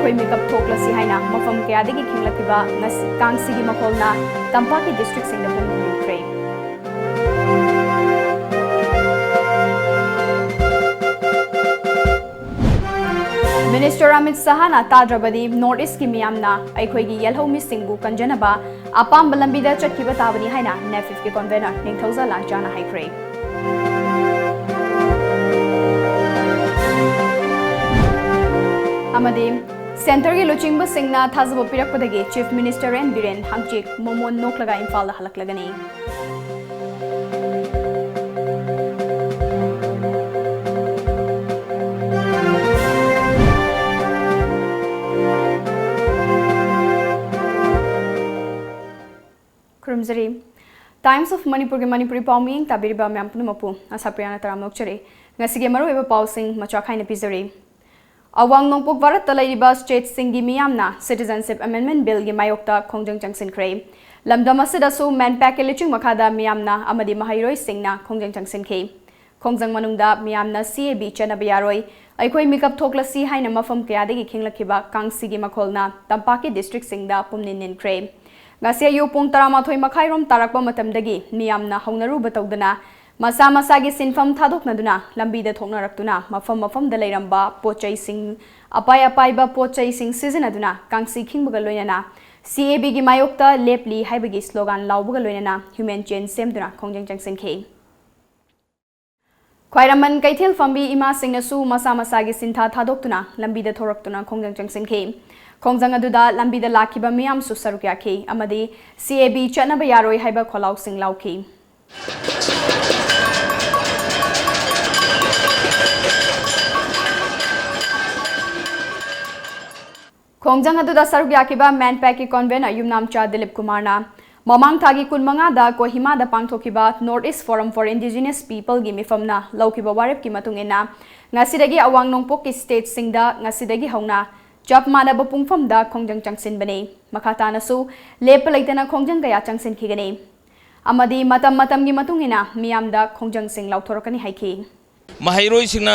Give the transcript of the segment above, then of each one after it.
ꯑꯩꯈꯣꯏ ꯃꯤꯀꯞ ꯊꯣꯛꯂꯁꯤ ꯍꯥꯏꯅ ꯃꯐꯝ ꯀꯌꯥꯗꯒꯤ ꯈꯤꯡꯂꯛꯈꯤꯕ ꯀꯥꯡꯁꯤꯒꯤ ꯃꯈꯣꯜꯅ ꯇꯝꯄꯥꯛꯀꯤ ꯗꯤꯁꯇ꯭ꯔꯤꯛꯁꯤꯡꯗ ꯄꯨꯛꯅꯤꯡ ꯍꯨꯈ꯭ꯔꯦ꯫ ꯃꯤꯅꯤꯁꯇꯔ ꯑꯃꯤꯠ ꯁꯥꯍꯅ ꯇꯥꯗ꯭ꯔꯕꯗꯤ ꯅꯣꯔꯠ ꯏꯁꯀꯤ ꯃꯤꯌꯥꯝꯅ ꯑꯩꯈꯣꯏꯒꯤ ꯌꯦꯜꯍꯧꯃꯤꯁꯤꯡꯕꯨ ꯀꯟꯖꯅꯕ ꯑꯄꯥꯝꯕ ꯂꯝꯕꯤꯗ ꯆꯠꯈꯤꯕ ꯇꯥꯕꯅꯤ ꯍꯥꯏꯅ ꯅꯦꯐꯤꯐꯀꯤ ꯀꯟꯚꯦꯅꯔ ꯅꯤꯡꯊꯧꯖꯥ ꯂꯥꯡꯆꯥꯅ ꯍꯥꯏꯈ꯭ꯔꯦ꯫ ꯑꯃꯗꯤ ꯁꯦꯟꯇꯔꯒꯤ ꯂꯨꯆꯤꯡꯕꯁꯤꯡꯅ ꯊꯥꯖꯕ ꯄꯤꯔꯛꯄꯗꯒꯤ ꯆꯤꯐ ꯃꯤꯅꯤꯁꯇꯔ ꯑꯦꯟ ꯕꯤꯔꯦꯟ ꯍꯪꯆꯤꯠ ꯃꯣꯃꯣꯟ ꯅꯣꯛꯂꯒ ꯏꯝꯐꯥꯜꯗ ꯍꯜꯂꯛꯂꯒꯅꯤ꯫ ꯈꯨꯔꯨꯝꯖꯔꯤ ꯇꯥꯏꯝꯁ ꯑꯣꯐ ꯃꯅꯤꯄꯨꯔꯒꯤ ꯃꯅꯤꯄꯨꯔꯤ ꯄꯥꯎ ꯃꯤꯌꯦꯡ ꯇꯥꯕꯤꯔꯤꯕ ꯃꯌꯥꯝ ꯄꯨꯝꯅꯃꯛꯄꯨ ꯑꯁꯥꯄ꯭ꯔꯤꯌꯥꯅ ꯇꯔꯥꯝꯅ ꯑꯣꯛꯆꯔꯤ꯫ ꯉꯁꯤꯒꯤ ꯃꯔꯨꯑꯣꯏꯕ ꯄꯥꯎꯁꯤꯡ ꯃꯆꯥ ꯈꯥꯏꯅ ꯄꯤꯖꯔꯤ꯫ ꯑꯋꯥꯡ ꯅꯣꯡꯄꯣꯛ ꯚꯥꯔꯠꯇ ꯂꯩꯔꯤꯕ ꯁ꯭ꯇꯦꯠꯁꯤꯡꯒꯤ ꯃꯤꯌꯥꯝꯅ ꯁꯤꯇꯤꯖꯟꯁꯤꯞ ꯑꯦꯃꯦꯟꯗꯃꯦꯟꯠ ꯕꯤꯜꯒꯤ ꯃꯥꯌꯣꯛꯇ ꯈꯣꯡꯖꯪ ꯆꯪꯁꯤꯟꯈ꯭ꯔꯦ꯫ ꯂꯝꯗꯝ ꯑꯁꯤꯗꯁꯨ ꯃꯦꯟꯄꯦꯛꯀꯤ ꯂꯨꯆꯤꯡ ꯃꯈꯥꯗ ꯃꯤꯌꯥꯝꯅ ꯑꯃꯗꯤ ꯃꯍꯩꯔꯣꯏꯁꯤꯡꯅ ꯈꯣꯡꯖꯪ ꯆꯪꯁꯤꯟꯈꯤ꯫ ꯈꯣꯡꯖꯪ ꯃꯅꯨꯡꯗ ꯃꯤꯌꯥꯝꯅ CAB ꯆꯠꯅꯕ ꯌꯥꯔꯣꯏ, ꯑꯩꯈꯣꯏ ꯃꯤꯀꯞ ꯊꯣꯛꯂꯁꯤ ꯍꯥꯏꯅ ꯃꯐꯝ ꯀꯌꯥꯗꯒꯤ ꯈꯤꯡꯂꯛꯈꯤꯕ ꯀꯥꯡꯁꯤꯒꯤ ꯃꯈꯣꯜꯅ ꯇꯝꯄꯥꯛꯀꯤ ꯗꯤꯁꯇ꯭ꯔꯤꯛꯁꯤꯡꯗ ꯄꯨꯝꯅꯤꯟ ꯅꯤꯟꯈ꯭ꯔꯦ꯫ ꯉꯁꯤ ꯑꯌꯨꯛ ꯄꯨꯡ 12:30 ꯇꯥꯔꯛꯄ ꯃꯇꯝꯗꯒꯤ ꯃꯤꯌꯥꯝꯅ ꯍꯧꯅꯔꯨꯕ ꯇꯧꯗꯅ ꯃꯁꯥ ꯃꯁꯥꯒꯤ ꯁꯤꯟꯐꯝ ꯊꯥꯗꯣꯛꯅꯗꯨꯅ ꯂꯝꯕꯤꯗ ꯊꯣꯛꯅꯔꯛꯇꯨꯅ ꯃꯐꯝ ꯃꯐꯝꯗ ꯂꯩꯔꯝꯕ ꯄꯣꯠꯆꯩꯁꯤꯡ ꯑꯄꯥꯏꯕ ꯄꯣꯠꯆꯩꯁꯤꯡ ꯁꯤꯖꯤꯟꯅꯗꯨꯅ ꯀꯥꯡꯁꯤ ꯈꯤꯡꯕꯒ ꯂꯣꯏꯅꯅ CABꯒꯤ ꯃꯥꯌꯣꯛꯇ ꯂꯦꯞꯂꯤ ꯍꯥꯏꯕꯒꯤ ꯁ꯭ꯂꯣꯒꯥꯟ ꯂꯥꯎꯕꯒ ꯂꯣꯏꯅꯅ ꯍ꯭ꯌꯨꯃꯦꯟ ꯆꯦꯟ ꯁꯦꯝꯗꯨꯅ ꯈꯣꯡꯖꯪ ꯆꯪꯁꯤꯟꯈꯤ꯫ ꯈ꯭ꯋꯥꯏꯔꯝꯕꯟ ꯀꯩꯊꯦꯜ ꯐꯝꯕꯤ ꯏꯃꯥꯁꯤꯡꯅꯁꯨ ꯃꯁꯥ ꯃꯁꯥꯒꯤ ꯁꯤꯟꯊꯥ ꯊꯥꯗꯣꯛꯇꯨꯅ ꯂꯝꯕꯤꯗ ꯊꯣꯔꯛꯇꯨꯅ ꯈꯣꯡꯖꯪ ꯆꯪꯁꯤꯟꯈꯤ꯫ ꯈꯣꯡꯖꯪ ꯑꯗꯨꯗ ꯂꯝꯕꯤꯗ ꯂꯥꯛꯈꯤꯕ ꯃꯤꯌꯥꯝꯁꯨ ꯁꯔꯨꯛ ꯌꯥꯈꯤ ꯑꯃꯗꯤ CAB ꯆꯠꯅꯕ ꯌꯥꯔꯣꯏ ꯍꯥꯏꯕ ꯈꯣꯜꯂꯥꯎꯁꯤꯡ ꯂꯥꯎꯈꯤ꯫ ꯈꯣꯡꯖꯪ ꯑꯗꯨꯗ ꯁꯔꯨꯛ ꯌꯥꯈꯤꯕ ꯃꯦꯟꯄꯦꯛꯀꯤ ꯀꯟꯚꯦꯅꯔ ꯌꯨꯝꯅꯥꯝꯆꯥ ꯗꯤꯂꯤꯞ ꯀꯨꯃꯥꯔꯅ ꯃꯃꯥꯡ ꯊꯥꯒꯤ 15ꯗ ꯀꯣꯍꯤꯃꯥꯗ ꯄꯥꯡꯊꯣꯛꯈꯤꯕ North East Forum for Indigenous ꯄꯤꯄꯜꯒꯤ ꯃꯤꯐꯝꯅ ꯂꯧꯈꯤꯕ ꯋꯥꯔꯦꯞꯀꯤ ꯃꯇꯨꯡ ꯏꯟꯅ ꯉꯁꯤꯗꯒꯤ ꯑꯋꯥꯡ ꯅꯣꯡꯄꯣꯛꯀꯤ ꯁ꯭ꯇꯦꯠꯁꯤꯡꯗ ꯉꯁꯤꯗꯒꯤ ꯍꯧꯅ ꯆꯞ ꯃꯥꯟꯅꯕ ꯄꯨꯡꯐꯝꯗ ꯈꯣꯡꯖꯪ ꯆꯪꯁꯤꯟꯕꯅꯤ꯫ ꯃꯈꯥ ꯇꯥꯅꯁꯨ ꯂꯦꯞꯄ ꯂꯩꯇꯅ ꯈꯣꯡꯖꯪ ꯀꯌꯥ ꯆꯪꯁꯤꯟꯈꯤꯒꯅꯤ ꯑꯃꯗꯤ ꯃꯇꯝꯒꯤ ꯃꯇꯨꯡ ꯏꯟꯅ ꯃꯤꯌꯥꯝꯗ ꯈꯣꯡꯖꯪꯁꯤꯡ ꯂꯥꯎꯊꯣꯔꯛꯀꯅꯤ ꯍꯥꯏꯈꯤ꯫ ꯃꯍꯩꯔꯣꯏꯁꯤꯡꯅ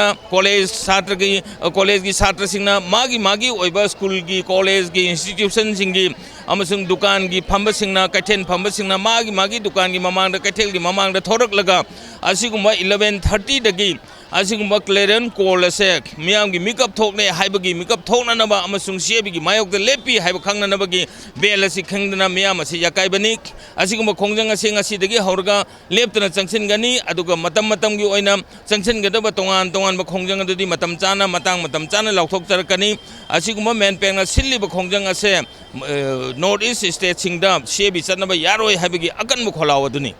ꯀꯣꯂꯦꯖꯒꯤ ꯁꯥꯇ꯭ꯔꯁꯤꯡꯅ ꯃꯥꯒꯤ ꯑꯣꯏꯕ ꯁ꯭ꯀꯨꯜꯒꯤ ꯀꯣꯂꯦꯖꯒꯤ ꯏꯟꯁꯇꯤꯇ꯭ꯌꯨꯁꯟꯁꯤꯡꯒꯤ ꯑꯃꯁꯨꯡ ꯗꯨꯀꯥꯟꯒꯤ ꯐꯝꯕꯁꯤꯡꯅ ꯀꯩꯊꯦꯜ ꯐꯝꯕꯁꯤꯡꯅ ꯃꯥꯒꯤ ꯗꯨꯀꯥꯟꯒꯤ ꯃꯃꯥꯡꯗ ꯀꯩꯊꯦꯜꯒꯤ ꯃꯃꯥꯡꯗ ꯊꯣꯔꯛꯂꯒ ꯑꯁꯤꯒꯨꯝꯕ 11:30ꯗꯒꯤ ꯑꯁꯤꯒꯨꯝꯕ ꯀ꯭ꯂꯦꯔꯦꯟ ꯀꯣꯜ ꯑꯁꯦ ꯃꯤꯌꯥꯝꯒꯤ ꯃꯤꯀꯞ ꯊꯣꯛꯅꯦ ꯍꯥꯏꯕꯒꯤ ꯃꯤꯀꯞ ꯊꯣꯛꯅꯅꯕ ꯑꯃꯁꯨꯡ CABꯒꯤ ꯃꯥꯌꯣꯛꯇ ꯂꯦꯞꯄꯤ ꯍꯥꯏꯕ ꯈꯪꯅꯅꯕꯒꯤ ꯕꯦꯜ ꯑꯁꯤ ꯈꯪꯗꯅ ꯃꯤꯌꯥꯝ ꯑꯁꯤ ꯌꯥꯀꯥꯏꯕꯅꯤ꯫ ꯑꯁꯤꯒꯨꯝꯕ ꯈꯣꯡꯖꯪ ꯑꯁꯤ ꯉꯁꯤꯗꯒꯤ ꯍꯧꯔꯒ ꯂꯦꯞꯇꯅ ꯆꯪꯁꯤꯟꯒꯅꯤ ꯑꯗꯨꯒ ꯃꯇꯝꯒꯤ ꯑꯣꯏꯅ ꯆꯪꯁꯤꯟꯒꯗꯕ ꯇꯣꯉꯥꯟꯕ ꯈꯣꯡꯖꯪ ꯑꯗꯨꯗꯤ ꯃꯇꯝ ꯆꯥꯅ ꯂꯥꯎꯊꯣꯛꯆꯔꯛꯀꯅꯤ꯫ ꯑꯁꯤꯒꯨꯝꯕ ꯃꯦꯟꯄꯦꯛꯅ ꯁꯤꯜꯂꯤꯕ ꯈꯣꯡꯖꯪ ꯑꯁꯦ ꯅꯣꯔꯠ ꯏꯁ ꯁ꯭ꯇꯦꯠꯁꯤꯡꯗ CAB ꯆꯠꯅꯕ ꯌꯥꯔꯣꯏ ꯍꯥꯏꯕꯒꯤ ꯑꯀꯟꯕ ꯈꯣꯜꯂꯥꯎ ꯑꯗꯨꯅꯤ꯫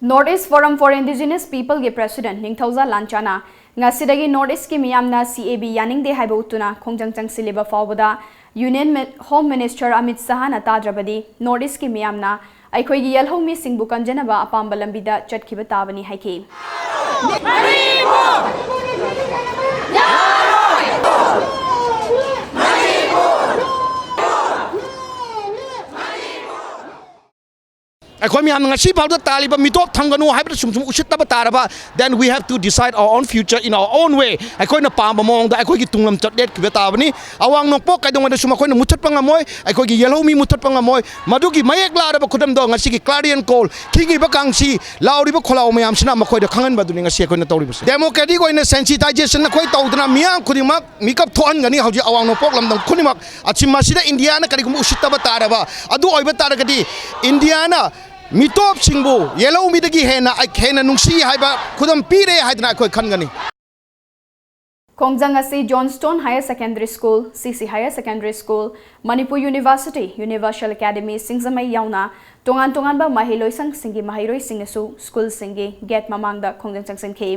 North East Forum for Indigenous ꯄꯤꯄꯜꯒꯤ ꯄ꯭ꯔꯦꯁꯤꯗꯦꯟꯠ ꯅꯤꯡꯊꯧꯖꯥ ꯂꯥꯟꯆꯥꯅ ꯉꯁꯤꯗꯒꯤ ꯅꯣꯔꯠ ꯏꯁꯀꯤ ꯃꯤꯌꯥꯝꯅ CAB ꯌꯥꯅꯤꯡꯗꯦ ꯍꯥꯏꯕ ꯎꯠꯇꯨꯅ ꯈꯣꯡꯖꯪ ꯆꯪꯁꯤꯜꯂꯤꯕ ꯐꯥꯎꯕꯗ ꯌꯨꯅꯤꯌꯟ ꯍꯣꯝ ꯃꯤꯅꯤꯁꯇꯔ ꯑꯃꯤꯠ ꯁꯥꯍꯅ ꯇꯥꯗ꯭ꯔꯕꯗꯤ ꯅꯣꯔꯠ ꯏꯁꯀꯤ ꯃꯤꯌꯥꯝꯅ ꯑꯩꯈꯣꯏꯒꯤ ꯌꯦꯜꯍꯧꯃꯤꯁꯤꯡꯕꯨ ꯀꯟꯖꯅꯕ ꯑꯄꯥꯝꯕ ꯂꯝꯕꯤꯗ ꯆꯠꯈꯤꯕ ꯇꯥꯕꯅꯤ ꯍꯥꯏꯈꯤ꯫ ꯑꯩꯈꯣꯏ ꯃꯌꯥꯝꯅ ꯉꯁꯤ ꯐꯥꯎꯗ ꯇꯥꯜꯂꯤꯕ ꯃꯤꯇꯣꯞ ꯊꯝꯒꯅꯨ ꯍꯥꯏꯕꯗ ꯁꯨꯝ ꯎꯁꯤꯠꯇꯕ ꯇꯥꯔꯕ then we have to decide our own future in our own way ꯑꯩꯈꯣꯏꯅ ꯄꯥꯝꯕ ꯃꯑꯣꯡꯗ ꯑꯩꯈꯣꯏꯒꯤ ꯇꯨꯡꯂꯝꯆꯠ ꯂꯦꯞꯈꯤꯕ ꯇꯥꯕꯅꯤ꯫ ꯑꯋꯥꯡ ꯅꯣꯡꯄꯣꯛ ꯀꯩꯗꯧꯉꯩꯗꯁꯨ ꯃꯈꯣꯏꯅ ꯃꯨꯠꯊꯠꯄ ꯉꯝꯃꯣꯏ, ꯑꯩꯈꯣꯏꯒꯤ ꯌꯦꯜꯍꯧꯃꯤ ꯃꯨꯠꯊꯠꯄ ꯉꯝꯃꯣꯏ꯫ ꯃꯗꯨꯒꯤ ꯃꯌꯦꯛ ꯂꯥꯔꯕ ꯈꯨꯗꯝꯗꯣ ꯉꯁꯤꯒꯤ ꯀ꯭ꯂꯥꯔꯤꯌꯟ ꯀꯣꯜ ꯈꯤꯡꯉꯤꯕ ꯀꯥꯡꯁꯤ ꯂꯥꯎꯔꯤꯕ ꯈꯣꯜꯂꯥꯎ ꯃꯌꯥꯝꯁꯤꯅ ꯃꯈꯣꯏꯗ ꯈꯪꯍꯟꯕꯗꯨꯅꯤ ꯉꯁꯤ ꯑꯩꯈꯣꯏꯅ ꯇꯧꯔꯤꯕꯁꯤ꯫ ꯗꯦꯃꯣꯀ꯭ꯔꯦꯇꯤꯛ ꯑꯣꯏꯅ ꯁꯦꯟꯁꯤꯇꯥꯏꯖꯦꯁꯟ ꯑꯩꯈꯣꯏ ꯇꯧꯗꯨꯅ ꯃꯤꯌꯥꯝ ꯈꯨꯗꯤꯡꯃꯛ ꯃꯤꯀꯞ ꯊꯣꯛꯍꯟꯒꯅꯤ ꯍꯧꯖꯤꯛ ꯑꯋꯥꯡ ꯅꯣꯡꯄꯣꯛ ꯂꯝꯗꯝ ꯈꯨꯗꯤꯡꯃꯛ꯫ ꯃꯁꯤꯗ ꯏꯟꯗꯤꯌꯥꯅ ꯀꯔꯤꯒꯨꯝꯕ ꯎꯁꯤꯠꯇꯕ ꯇꯥꯔꯕ ꯑꯗꯨ ꯑꯣꯏꯕ ꯇꯥꯔꯒꯗꯤ ꯏꯟꯗꯤꯌꯥꯅ ꯃꯤꯇꯣꯞꯁꯤꯡꯕꯨ ꯌꯦꯜꯍꯧꯃꯤꯗꯒꯤ ꯍꯦꯟꯅ ꯅꯨꯡꯁꯤ ꯍꯥꯏꯕ ꯈꯨꯗꯝ ꯄꯤꯔꯦ ꯍꯥꯏꯗꯅ ꯑꯩꯈꯣꯏ ꯈꯟꯒꯅꯤ꯫ ꯈꯣꯡꯖꯪ ꯑꯁꯤ Johnston higher secondary school, CC higher secondary school, Manipur university, universal academy Singjamei ꯌꯥꯎꯅ ꯇꯣꯉꯥꯟꯕ ꯃꯍꯩꯂꯣꯏꯁꯪꯁꯤꯡꯒꯤ ꯃꯍꯩꯔꯣꯏꯁꯤꯡꯅꯁꯨ ꯁ꯭ꯀꯨꯜꯁꯤꯡꯒꯤ ꯒꯦꯠ ꯃꯃꯥꯡꯗ ꯈꯣꯡꯖꯪ ꯆꯪꯁꯤꯟꯈꯤ꯫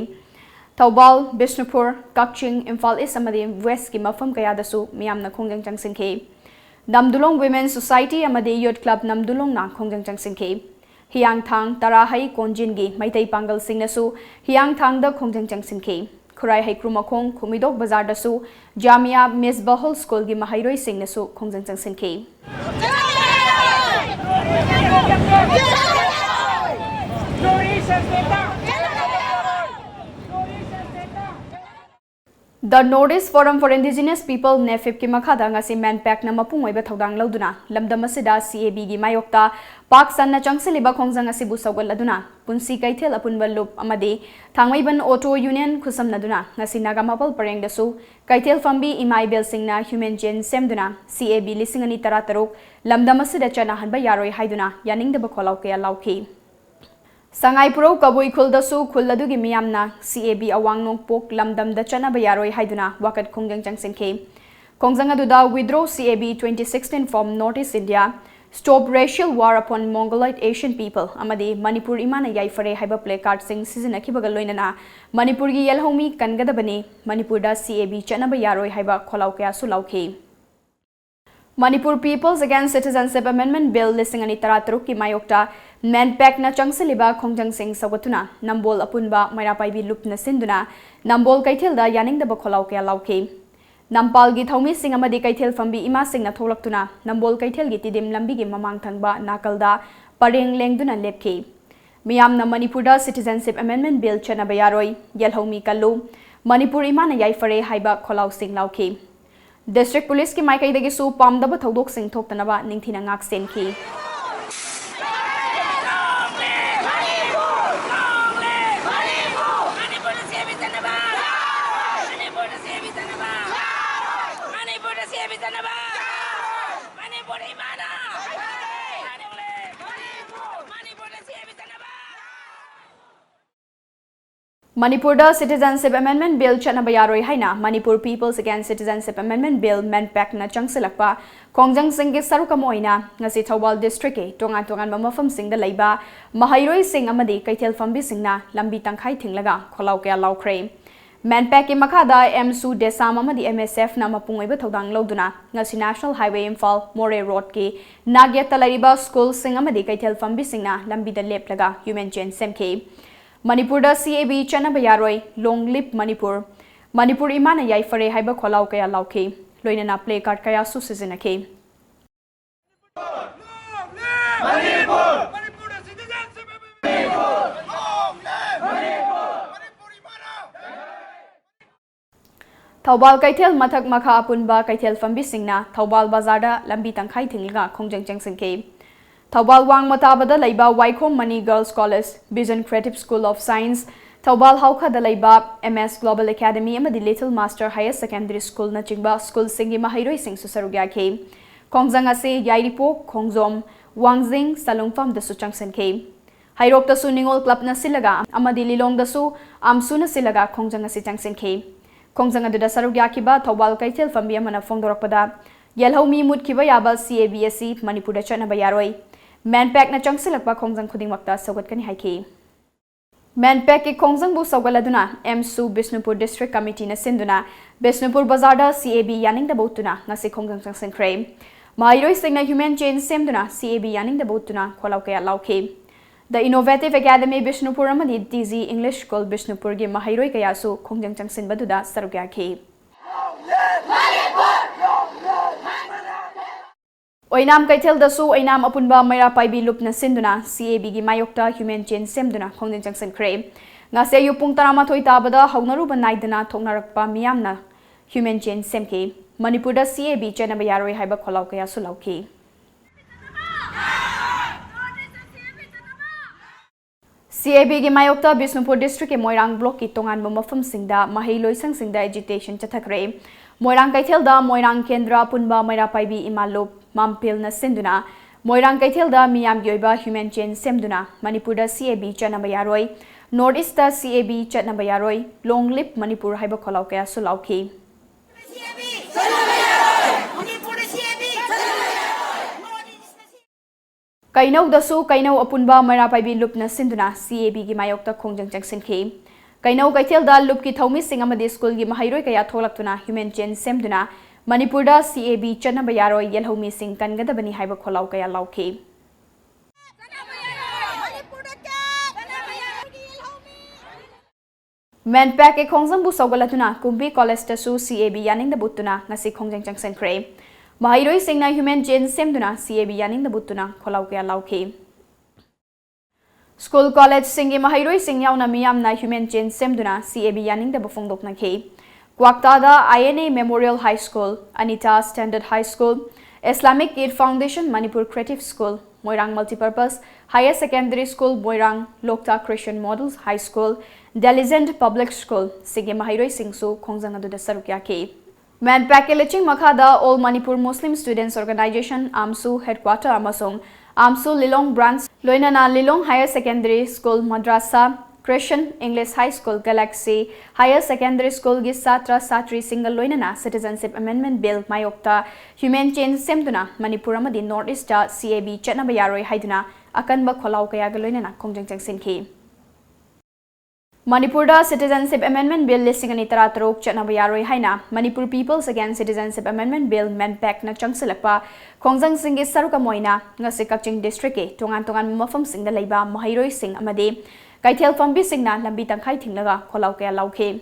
ꯊꯧꯕꯥꯜ, ꯕꯤꯁꯅꯨꯄꯨꯔ, ꯀꯛꯆꯤꯡ, ꯏꯝꯐꯥꯜ ꯏꯁ ꯑꯃꯗꯤ ꯋꯦꯁꯀꯤ ꯃꯐꯝ ꯀꯌꯥꯗꯁꯨ ꯃꯤꯌꯥꯝꯅ ꯈꯣꯡꯖꯪ ꯆꯪꯁꯤꯟꯈꯤ꯫ ꯅꯝꯗꯨꯂꯣꯡ ꯋꯤꯃꯦꯟ ꯁꯣꯁꯥꯏꯇꯤ ꯑꯃꯗꯤ ꯌꯨꯠ ꯀ꯭ꯂꯕ ꯅꯝꯗꯨꯂꯣꯡꯅ ꯈꯣꯡꯖꯪ ꯆꯪꯁꯤꯟꯈꯤ꯫ ꯍꯤꯌꯥꯡꯊꯥꯡ, ꯇꯔꯥꯍꯩ, ꯀꯣꯟꯖꯤꯟꯒꯤ ꯃꯩꯇꯩ ꯄꯥꯡꯒꯜꯁꯤꯡꯅꯁꯨ ꯍꯤꯌꯥꯡꯊꯥꯡꯗ ꯈꯣꯡꯖꯪ ꯆꯪꯁꯤꯟꯈꯤ꯫ ꯈꯨꯔꯥꯏ ꯍꯩꯀ꯭ꯔꯨꯃꯈꯣꯡ, ꯈꯨꯃꯤꯗꯣꯛ ꯕꯖꯥꯔꯗꯁꯨ ꯖꯥꯃꯤꯌꯥ ꯃꯤꯁꯕꯥꯍꯨꯜ ꯁ꯭ꯀꯨꯜꯒꯤ ꯃꯍꯩꯔꯣꯏꯁꯤꯡꯅꯁꯨ ꯈꯣꯡꯖꯪ ꯆꯪꯁꯤꯟꯈꯤ꯫ The Northeast Forum for Indigenous People NEFIP ki makhada ngasi manpack na mapung oiba thodang lauduna lamdam asida CAB gi mayokta pak sanna changsiliba khongjang asibu sawgal laduna punsi kaithel apunba loop amadi thangmaiban auto union khusam naduna ngasi nagamapal pareng dasu kaithel fambi imai bel singna human gen semduna CAB lisingani tarataruk lamdam asida chana hanba yaroi haiduna yaning da bakholau ke lauki Sangai Puro Kabui Kuldasu Kulladugi Miyamna CAB Awang Nongpok Lamdam da Chana Bayaroi Haiduna Wakat Kongjang Jangsen K. Kongjang Aduda withdraw CAB 2016 from Northeast India, stop racial war upon Mongoloid Asian people. Amadi Manipur Imana Yaifare Haiba placard sing season Akibagaloinana Manipuri Yelhomi Kangadabani Manipur da CAB Chana Bayaroi Haiba Kolauke Sulauke. Manipur Peoples Against Citizenship Amendment Bill listing ani tarataruk ki mayokta manpack na changsiliba khongjang sing sawatuna nambol apunba mairapai bi lup na sinduna nambol kaithel da yaning da bakholau ke lauke nampal gi thomi sing amadi kaithel fambi ima sing na tholaktuna nambol kaithel gi tidim lambi gi mamang thangba nakalda pareng lengduna lepke miyam na Manipur da Citizenship Amendment Bill chana bayaroi yelhomi kallu Manipur ima na yaifare haiba kholau sing lauke District Police ki maikai dagi su pamdaba thodok sing thoktanaba ningthina ngak sen ki Manipur da Citizenship Amendment Bill chana bayaroi haina Manipur Peoples Against Citizenship Amendment Bill manpack na changsilakpa kongjang sing gi saruka moina ngasi Thawal District ke tongan mafam sing da leiba mahairoi sing amadi kaithel fambi singna lambi tangkhai thinglaga kholau kya laukhre manpack ki makhada MSU Desam amadi MSF na mapungoiba thodang loduna ngasi National Highway Imphal More Road ki nagya talaiba school sing amadi kaithel fambi singna lambi da leplaga human chain semke Manipur da CAB chana bayaroi long lip Manipur imana yaifare haiba kholau kaya lauke loina na play card kaya su sizinake Thawbal kaithel mathak makha apunba kaithel fambi singna Thawbal bazar da lambi tangkhai thingilga khongjang changsingke Thawbal Wang Matabada Laiba Waikhom Mani Girls College, Vision Creative School of Science, Thawbal Hauka da Laiba MS Global Academy amadi Little Master Higher Secondary School na chingba school singi mahairoi sing susarugya ke. Kongjang ase Yairipo, Kongjom, Wangjing, Salungfam da su changsen ke. Hairok da su Ningol Club na silaga amadi Lilong da su Amsu na silaga Kongjang ase changsen ke. Kongjang adu da sarugya kiba Thawbal kaithel fambi amana fongdorakpada Yelhomi mut kiba yaba CABSC Manipur da chana bayaroi. Manpack na changsilakpa khongjang khudingmakta sawatkani haiki Manpack ki khongjang bu sawgaladuna MSU Bishnupur District Committee na sinduna Bishnupur Bazar da CAB yaning da botuna ngasi khongjang changsinkre mairoi singna human chain semduna CAB yaning da botuna kholau kaya lauke The Innovative Academy Bishnupur amadi DZ English School Bishnupur gi mahairoi kaya su khongjang changsin baduda sarugya ke Oinam kaithel dasu oinam apunba maira paibi lupna sinduna CAB gi mayokta human chain semduna khongjang changsen kre ngase yu pung 12 tabada haunaruba naidana thoknarakpa miyamna human chain semke Manipur da CAB chana bayaroi haiba kholau kaya sulauke CAB gi mayokta Bishnupur District ke Moirang block ki tongan mafam singda mahailoi singda agitation chathakre Moirang kaithel da Moirang Kendra punba maira paibi imalop Mampil na sinduna Moirang kaithel da miyam gyoiba human chain semduna Manipur da CAB chana bayaroi Northeast da CAB chana bayaroi long lip Manipur haiba kholau kaya sulauke Kainau dasu kainau apunba maira paibi lup na sinduna CAB gi mayokta khongjang changsinke Kainau kaithel da lup ki thomi sing amadi school gi mahairoi kaya tholaktuna human chain semduna Manipur da CAB chana bayaroi yelhomi sing kangadabani haiba kholau kaya lauke Manpack ke khongjang bu sawgalatuna Kumbi College da su CAB yaning da butuna ngasi khongjang changsen kre mahairoi sing na human chain semduna CAB yaning da butuna kholau kaya lauke School College singi mahairoi sing yauna miyam na human chain semduna CAB yaning da bufongdok na ke Kwaktada INA Memorial High School, Anita Standard High School, Islamic Aid Foundation Manipur Creative School, Moirang Multipurpose Higher Secondary School, Moirang Lokta Christian Models High School, Deligent Public School, Sige Mahiroi Singsu, Khongjang adu da sarukya ki. Manpak Leching Makhada All Manipur Muslim Students Organization, AMSU Headquarter Amasong, AMSU Lilong Branch, Loinana Lilong Higher Secondary School, Madrasa, Christian English High School, Galaxy Higher Secondary School, Gisatra Satri Single Loinana, Citizenship Amendment Bill, Mayokta, Human Change Semtuna, Manipur Amadi Northeast CAB Chetnabayaroi Haiduna, Akanba Kholau Kaya Loinana, Kongjang Sinki. Manipurda Citizenship Amendment Bill listing ani taratarok Chetnabayaroi Haina, Manipur Peoples Against Citizenship Amendment Bill, Manpak na Changsilakpa, Kongjang Singi Saruka Moina, Ngasi Kaching District, Tungan Mafam Sing the Laiba, Mahiroi Sing Amade, Kaitel Fambi Singna, Lambi Tangkai Tinglaga, Kolauke Lauke.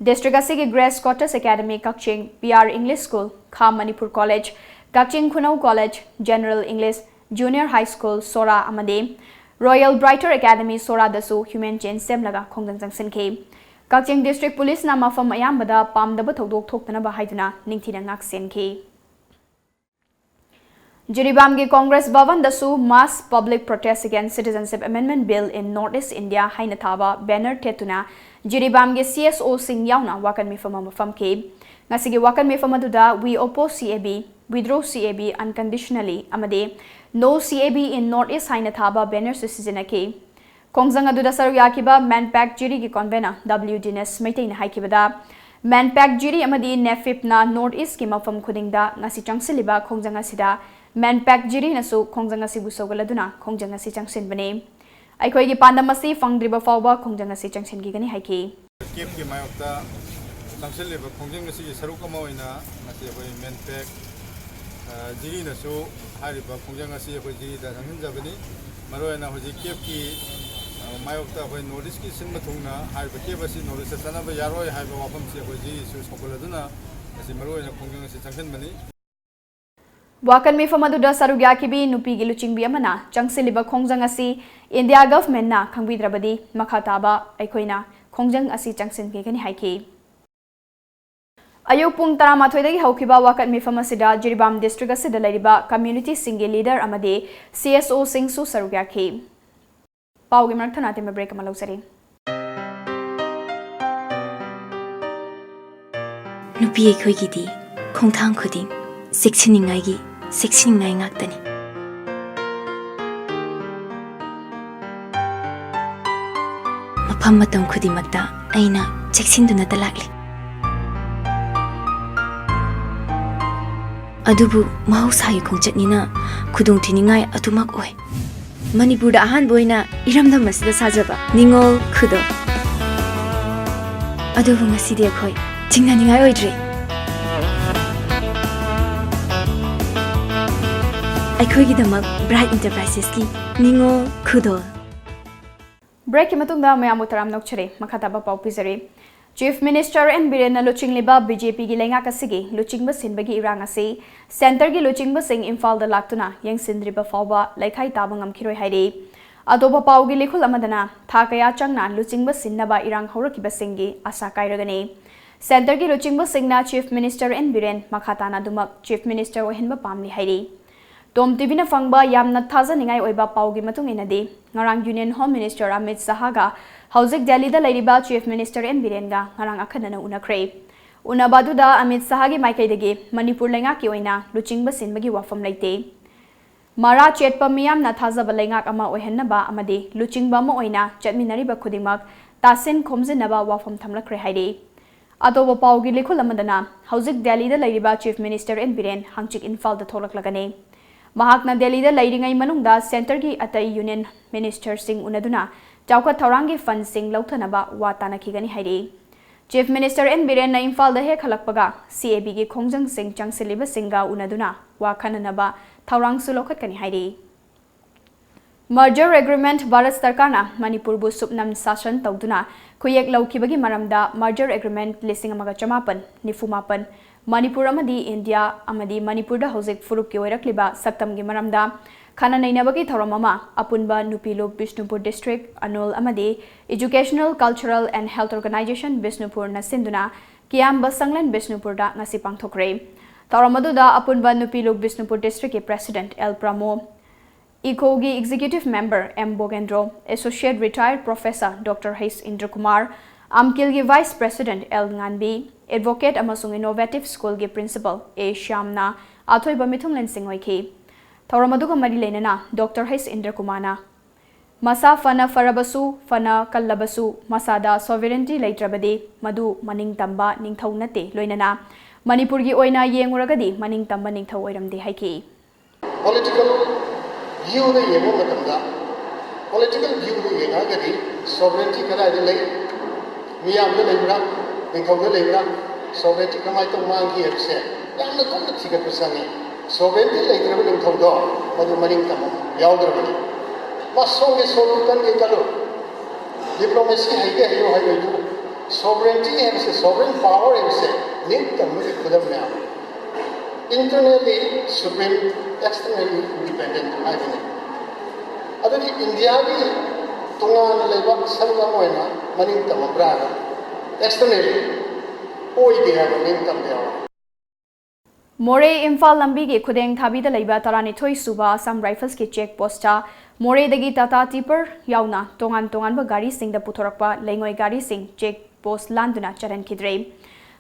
District Asigi Grace Scottish Academy, Kaching, PR English School, Kha Manipur College, Kaching Kunau College, General English, Junior High School, Sora Amade, Royal Brighter Academy, Sora Dasu, Human Change Semlaga, Kongjang Sinke. Kaching District Police na Mafam Ayambada, Pam the Butodok Tokana Bahiduna, Ningtina Nak Sinke. Jiribamgi Congress Bhavan Dasu Mass Public Protest Against Citizenship Amendment Bill in Northeast India Hainataba Banner Tetuna Jiribamgi CSO Sing Yauna Wakan Mifama Mafam Ke Ngasigi Wakan Mifamaduda We Oppose CAB Withdraw CAB Unconditionally Amade No CAB in Northeast Hainataba Banner Susizina Ke Kongjang Aduda Saruyakiba Manpak Jiri Ki Convener W. Dinas Maitain Haikibada Manpak Jiri Amadi Nefipna Northeast Ki Mafam Kudingda Ngasi Changsiliba Kongjang Asida Manpak Jiri Nasu Kongjang Asi Busogaladuna, Kongjang Asi Changsin Bane. Aikoi Pandamasi Fangdriba Fauba, Kongjang Asi Changsin Gigani Haiki. Keep Mayokta, Changsil, Kongjang Asi Sarukamoina, Nasi Manpak Jiri Nasu, Hariba, Kongjang Asi Jiri, the Hanjabani, Maroena Hoji Kepi, Mayokta, when Nordiski Sinmatuna, Harbakebasi, Norris, Sanaba Yaroi, Harbor Wapam Siaji, Susokoladuna, as in Maroena Kongjang Asi Changsin Bane. Wakan me Famaduda Sarugyakibi, Nupi Giluching Biamana, Changsiliba Kongjang Asi, India government na, Kangbidrabadi, Makataba, Aikoina, Kongjang Asi Changsin Gigani Haiki. Ayupung Taramatwedi Hokiba Wakan me Famasida, Jiribam District Asida Ladiba, Community Single Leader Amade, CSO Singsu Sarugyaki. Paugi Martanati break Malosari. Nupi Equigidi, Kongtang Kuding, Sixiningagi. Sexing ngai ngaktani mafam matam khudimakta aina cheksinduna talakli adubu mahausayi khongchatnina khudung thiningai atumak oi Manipur da ahan boina iramda masida sajaba ningol khudo adubu ngasidi akhoi chingnaningai oidre Aikhoigidamak Bright Enterprises ki Ningo Kudol. Break Matunda Mayamutaram Nokchere, Makataba Paupizari. Chief Minister and Birena Luching Liba BJP Gilenga Kasigi, Luching Basin Bagi Irangasi, Center Gi Luching Basing Infal the Latuna, Yang Sindriba Fauba, Laikai Tabangam Kiroi Haide. Adoba Paugi Likul Amadana, Takaya Changna, Luching Basin Naba Irang Horaki Basingi, Asakai Ragane. Center Gi Luching Basingna Chief Minister and Biren, Makatana Dumak, Chief Minister Wahinba Pamli Haide. TOMTV na fangba yamna thazaningai oiba paugi matung inadi ngarang Union Home Minister Amit Sahaga Haujik Delhi da lairiba Chief Minister M Birenga ngarang akhanana unakre unabadu da Amit Sahagi maikaidagi Manipur lenga ki oina luchingba sinbagi wafam laite Mara chetpa miyam na thazaba lengak ama oihennaba amadi luchingba ma oina chatminariba khudingmak tasin khomjinaba wafam thamlakre haide atoba paugi likhul amadana Haujik Delhi da lairiba Chief Minister M Biren hangchik infal da tholaklagane Mahakna Delhi da lairingai manungda center gi atai union minister sing unaduna chauka thaurangi fund sing lauthanaba watana khigani haire Chief Minister N Biren na Imphal da he khalakpaga CAB gi khongjang sing changsiliba singa unaduna wa khananaba thaurang su lokhatkani haire Merger agreement Bharat Sarkarna Manipur bu subnam sashan tawduna khuyek laukibagi maramda merger agreement lising amaga chamapan nifumapan Manipur amadi India amadi Manipur da hojik furup ki oirakliba saktam gi maramda khana nainabagi thoramama apunba Nupilo Bishnupur district anul amadi Educational Cultural and Health Organization Bishnupur na sinduna Kiamba Sanglen Bishnupurda ngasi pangthokre Tauramaduda apunba nupiluk Bishnupur District President L Pramo Ecogi Executive Member M Bogendro Associate Retired Professor Dr. H Indrakumar Amkilgi Vice President L Nganbi Advocate amasung Innovative School gi Principal A Shamna Athoiba Mithunglen Singwaiki Tauramaduga Mari Lenana Dr. H Indrakumana Masa fana farabasu fana kallabasu masada sovereignty leitrabadi madu maning tamba ningthau nate loinana Manipur gi oina yenguragadi maning tamba ningthau oiramde haiki political view the yengu matamda political view the yengagadi sovereignty kada idai miyam de leibra ningthau de leibra sovereignty kamai tong mangi hebse yamna tong thiga pusangi sovereignty leitrabadi ningthau do madu maning tamba yawdrabadi Masonge solukan ke kalau diplomacy hai ke hayo hai tu sovereignty hai se sovereign power hai se link kamu ke khudam na internally supreme externally independent hai ne adani India ki tungan leba sarga moina maning tamabra externally oi de ha link tam de More Imphal Lambi ki khudeng thabi da leiba tarani thoi suba Assam Rifles ki check posta More dagi Tata Tipper yauna tongan ba gari sing da puthorakpa lengoi gari sing check post landuna charan khidre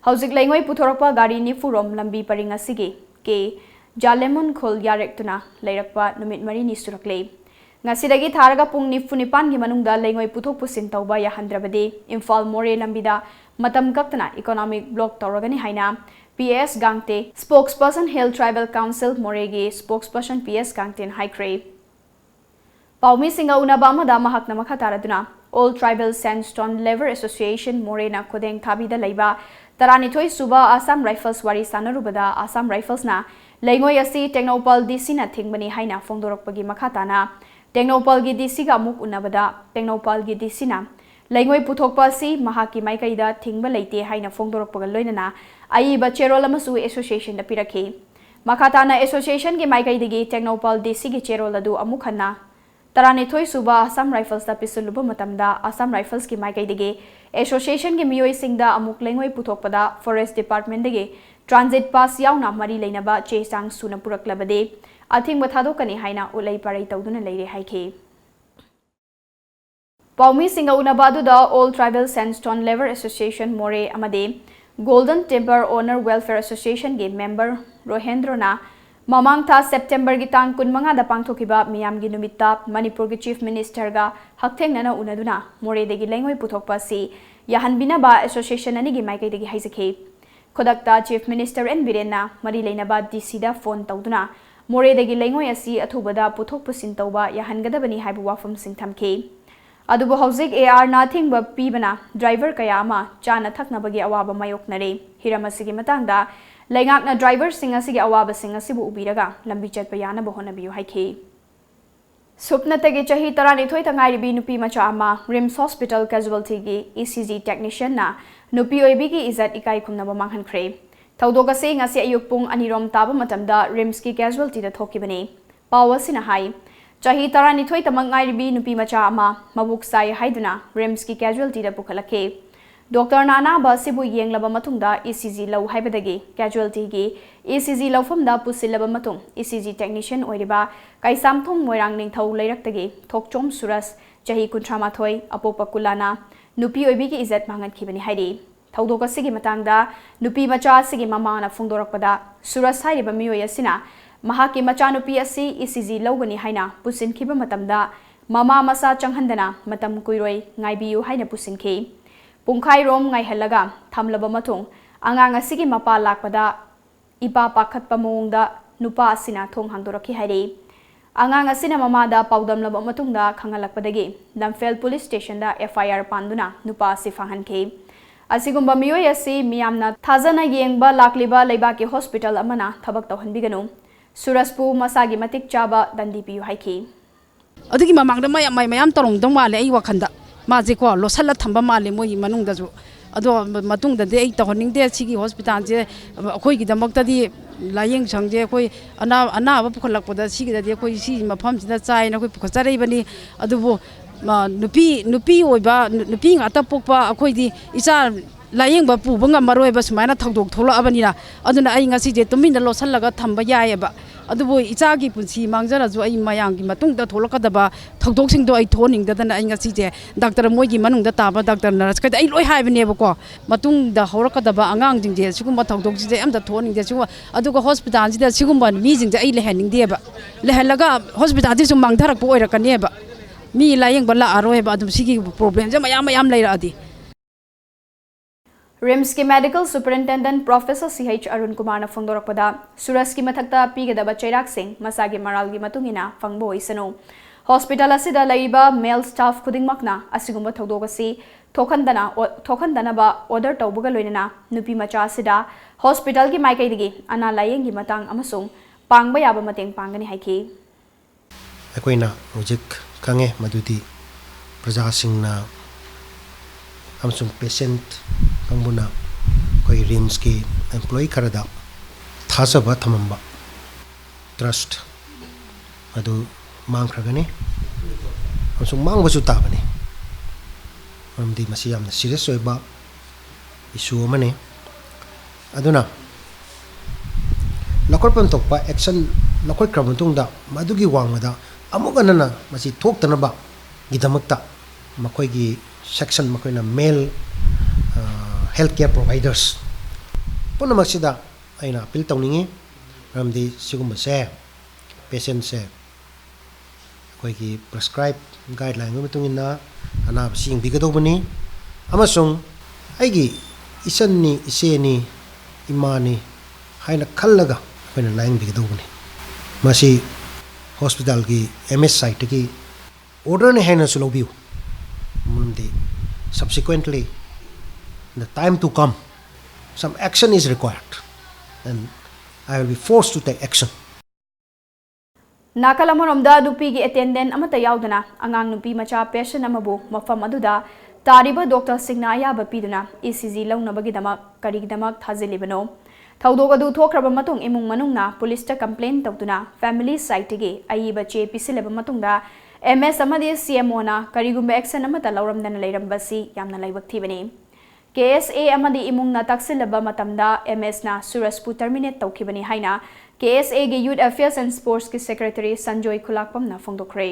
Hauzik lengoi puthorakpa gari nifurom lambi paringa sige ke Jalemon khol yarektuna leirakpa numit mari ni surakle Ngasidagi tharaga pung nifunipan gi manungda lengoi puthok pusin tauba ya handrabade Imphal More lambi da matam kaktana economic block tawragani haina PS Gangte spokesperson Hill Tribal Council Moregi spokesperson PS Gangten Haikre Paumi Singa Unabama da mahakna makataraduna All Tribal Sandstone Lever Association Morena Kodeng Thabi da Leiba Taranithoi Suba Assam Rifles Wari Sanarubada Assam Rifles na Lengoi asi Technopal DC na Thingbani Haina Fongdorokpagi makatana Technopal gi DC ga muk unabada Technopal gi DC na Lengoi puthokpa si mahaki maikaida thingba leite haina fongdorokpaga loinana aiba cherol amasu association da pirakhi makhatana association gi maikaidagi Technopal DC gi cherol adu amukhanna tarani thoi suba Assam Rifles da pisuluba matamda Assam Rifles gi maikaidagi association gi miyoi singda amuk lengoi puthokpada forest department dagi transit pass yauna mari leinaba chesang suna puraklabade athingba thadokani haina ulai parai tawduna leire haiki Paumi Singa Unabadu da All Tribal Sandstone Lever Association More Amade Golden Timber Owner Welfare Association ge member Rohendrona Mamang tha September gi tang kunmanga da pangthokiba miyam gi numitta Manipur gi Chief Minister ga haktheng nana unaduna More degi lengoi puthokpa si yahanbina ba association ani gi maikai degi haizakhe Khodakta Chief Minister N Birena mari leinaba DC da phone tawduna More degi lengoi asi athubada puthok pusin tawba yahangadabani haibu wafam singthamke Adubu hauzik AR nathing ba pibana driver kaya ama chana thaknabagi awaba mayoknare hiramasigi matangda laingakna driver singa sigi awaba singa sibu ubiraga lambi chatpa yana bohona biyu haikhe Supnatagi chahi tarani thoi tangai bi nupi macha ama Rims Hospital casualty gi ECG technician na nupi oibi gi izat ikai khumnaba manghankhre thaudoga se ngasi ayuk pung anirom taba matamda Rims ki casualty da thokibane pawasina hai Chahi tarani thoi tamangai bi nupi macha ama mabuk sai haiduna Rims ki casualty da pukhalake Dr Nana ba sibu yenglaba matungda ECG law haibadagi casualty gi ECG lawfam da pusilaba matung ECG technician oiriba kaisamthong moirang ningthau leiraktage thokchom suras chahi kuntrama thoi apopa kulana nupi oibi gi izat mangan khibani hairi thaudoka sigi matangda nupi macha sigi mamana phungdorakpada suras hairiba miyoi asina Mahaki machanupi asi ECG lawgani haina pusinkhiba matamda mama masa changhandana matam kuiroi ngaibiu haina pusinkhi pungkhai rom ngaihalaga thamlaba mathung angang asigi mapa lakpada ipa pakhatpa mongda nupa asina thong hangdorakhi hairi angang asina mama da paudamlaba matungda khangalakpadagi Namphel police station da FIR panduna nupa asi phanhankhi asigumba miyoi asi miyamna thajana yengba lakliba leibaki hospital amana thabak tawhanbiganu Suraspu masagi matik chaba dandi piyu haiki. Adigi mamangda mayam tarong dong male ai wakhanda maji ko lo sala thamba male moi manung da ju ado matung da de ai tahorning de sigi hospital je khoi gi damak ta di layeng changje khoi ana ba pukhalak poda sigi da de khoi si mafam sida chai na khoi pukharei bani adubu nupi oiba nupi nga ta pokpa khoi di icha layeng ba pu banga maroi ba sumaina thogdok thola abanina aduna ai ngasi je tumina losan laga thamba yae ba adubo icha gi punsi mangjara ju ai mayang gi matung da tholaka da ba thogdok sing do ai thoning da na ai ngasi je doctor moi gi manung da ta ba doctor nurse ka ai loi hai bane ba ko matung da horaka da ba angang jing je sigum ba thogdok je am da thoning je sigum adugo hospital ji da sigum ba mi jing je ai lehening de ba lehalaga hospital ji sum mangtharak po oira kan ne ba mi layeng ba la aro ba adum sigi problem je mayam leira adi RIMS की medical superintendent professor CH Arun Kumar ने फोंदोरपदा सुरस की मथक्ता पीगदब चैराक Singh मसागी moral की मतुंगिना फंगबो इसनो hospital असिदा लैबा mail staff खुदिंगमकना असिगुंबा थौदोगसी थोखंदनबा order तौबगा लोइनना नुपी मचा असिदा hospital की माइकैदगी अना लायेंगी Matang अमसुंग पांगबा याबा मतेंग पांगनी हाइकी अकोइना music खंगे मदुदी प्रजा सिंहना अमसुंग patient कंबुना कोई RIMS की एम्प्लॉय खरदा थासबा थमंबा ट्रस्ट अदु मांग खरगने अमसुंग मांग बसु ताबने मरमदी मसी यामना सीरियस ओइबा इशू अमने अदुना लकोरपन तोकपा एक्शन लकोय क्रमतुंगदा मदुगी वांगदा अमुगनना मसी थोक्तनबा गिदमक्ता मकोयगी सेक्शन मकोयना मेल हेल्थ केयर प्रोवाइडर्स पुनमक्सिदा अइना अपील तौनिंगी मरमदी सिगुम्बसे पेशेंट से कोई प्रेस्क्राइब गाइडलाइन मतुंगिना अनाब सिंग बिगदोबनी अमसुंग आइगी इसन्नी इसेनी इमानी हाइना खल्लगा अखोइना लाइन बिगदोबनी मसी हॉस्पिटल की MS साइट की ऑर्डर ने हैना सुलोबियु मरमदी subsequently the time to come some action is required and I will be forced to take action. नाकलमरमदा नुपी की अटेंडेंट अमता याउदना अंगांग नुपी मचा पेशेंट अमबु मफम अदुदा तारिबा डॉक्टर सिंगना अयाबा पीदुना ECG लौनबगिदमक करिगिदमक थाजिलिबनो थौदोग अदु थोख्रबा मतुंग इमुंग मनुंगना पुलिसता कंप्लेन तौदुना फैमिली साइटगे अयिबा चे पिसिलेबा मतुंगदा MS अमदि CMO ना करिगुंबा एक्शन अमता लौरमदना लेरमबसी यामना लाइबक थीबनी KSA अमदि इमुंगना तक्सिलबा मतमदा MS ना सुरसपु terminate तौखिबनी हाइना KSA के youth affairs and sports के secretary Sanjay खुलाकपमना फोंदोखरे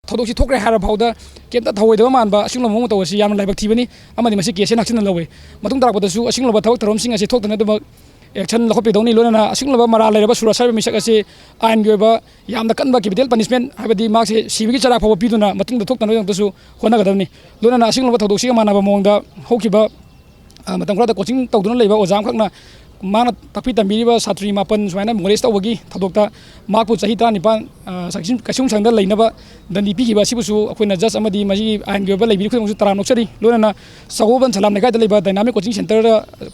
थोदोक्सी थोक्रे हारा फाउदा केमता थवैदबा मानबा असिंगलो ममु तवसी यामना लाइबक थीबनी अमदि मसी केसे नाक्सिन लवे मतुंग तारपदसु असिंगलो थवक थरमसिंग असे थोक्तने दब एक्शन लखोपिदौनी लोना असिंगलो मरा लेरबा सुरसाइब मिसक असे आइन गेबा यामना कनबा किबिदेल पनिशमेंट हाबदी मार्क्स सीबीगी चरा फाव पिदुना मतुंग थोक्तनो यंतसु होनागदबनी लोना असिंगलो थवदोक्सी मानबा मोंगदा होखिबा मतम खरा कोचिंग तौदुना लेबा ओजाम खकना माना तापी तमीरीबा सात्री मापन सुमाइना मोलेस तौबगी थदोक्ता मार्कपु चाही 19 कसुम संगदा लैनबा दंडी पीखिबा सिबुसु अखोइना जज अमदी मजी आइन गेबा लेबिरि खुदमसु तरा नोक्सरी लोना सगोबन सलाम नेकाइदा लेबा डायनामिक कोचिंग सेंटर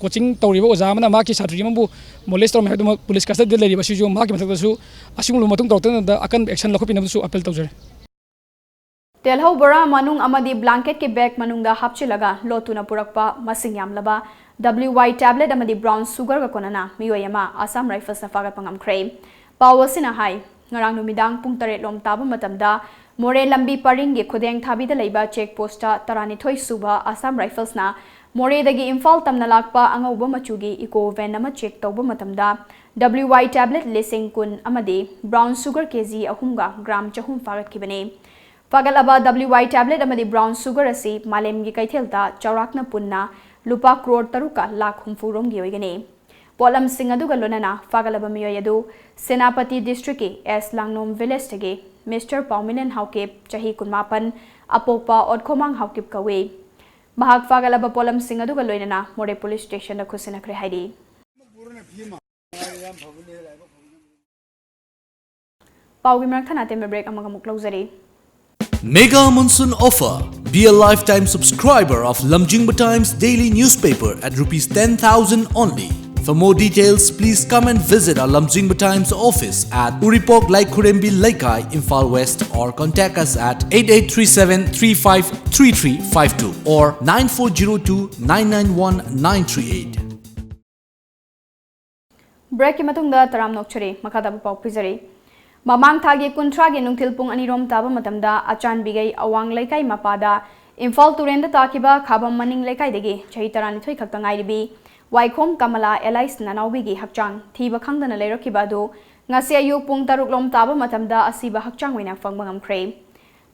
कोचिंग तौरिबा ओजामना माकी सात्री मबु मोलेस तौम हेदुम पुलिस कस्टडी लेरिबा सिजु माकी मथकदसु असिंगलु मतुंग तौतना अकन एक्शन लखोपिनबसु अपील तौजरे तेलहौ बरा मनुंग अमदी ब्लैंकेट के बैग मनुंगदा हापचिलगा लोतुना पुरकपा मसिंग यामलबा WY टैबलेट अमदी ब्राउन सुगर का कोनना मियोयमा आसाम राइफल्स ना फागत पंगमख्रे पावसिना हाई ngarang numidang pung 8 lom taba matamda more lambi paring ge khodeng thabi da leiba check posta tarani thoi suba Assam Rifles na more dagi Imphal tamna lakpa angauba machugi eco van nama check tawba matamda WY tablet lesing kun amade brown sugar kg ahumga gram chahum fagat kibane fagalaba WY tablet amade brown sugar asi malem gi kaithelta chaurakna punna lupa crore taruka lakh humfurom gi oigane Polam Singh अदुगा लोनना फागलबा मियोयदु Senapati district K S Langnom village तगे mister पाउमिलन हाउकेप चाही 19 अपोपा ओडखोमांग हाउकेप कवे महाग फागलबा पोलम सिंह अदुगा लोनना मोरे पुलिस स्टेशन दा खुसिनखरे हाइदी पाउगी मरथना तेम ब्रेक अमगा मुक्लौजरी Mega Monsoon Offer. Be a lifetime subscriber of lamjingbatomtv daily newspaper at rupees 10,000 only. For more details, please come and visit our lamjingbatomtv office at Uripok Laikurembi Laikai, Imphal West, or contact us at 8837353352 or 9402991938. Break की मतुंगदा तराम नोक्चरे मखादा पाउ पिजरे Mamang thagi kuntra ge nungthil pung anirom taba matamda achan bigai awang laikai mapada Imphal तुरेंद ताकिबा खाबम मनिंग लेकाइदगी चही तरानिथोई खक्ता ngairibi वाइखोम कमला alias ननाउबिगी हक्चांग थीबा खंगदना लेरखिबा अदु ngasi ayu pung 6 lom taba matamda asiba hakchang oina fangba ngamkhre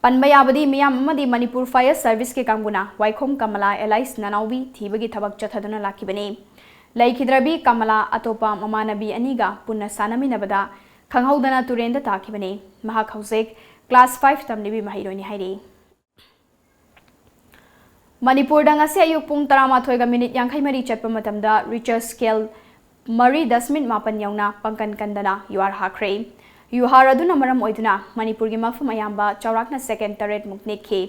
panba yabadi miyam amadi manipur fire service ke kanguna waikhom kamala elais nanaubi thibagi thabak chathaduna lakibani laikhidrabi kamala atopa mamanabi aniga punna sanami nabada khanghaudana turenda takibani mahak hausek class 5 tamnibi mahironi hairi Manipur da ngasi ayuk pung 13 minute yankhai mari chatpa matamda Richter scale Mari 10 mapan yauna pangkan kandana yuar hakre yuhar aduna maram oiduna Manipur gi mafum ayamba chaurakna second turret muknekhe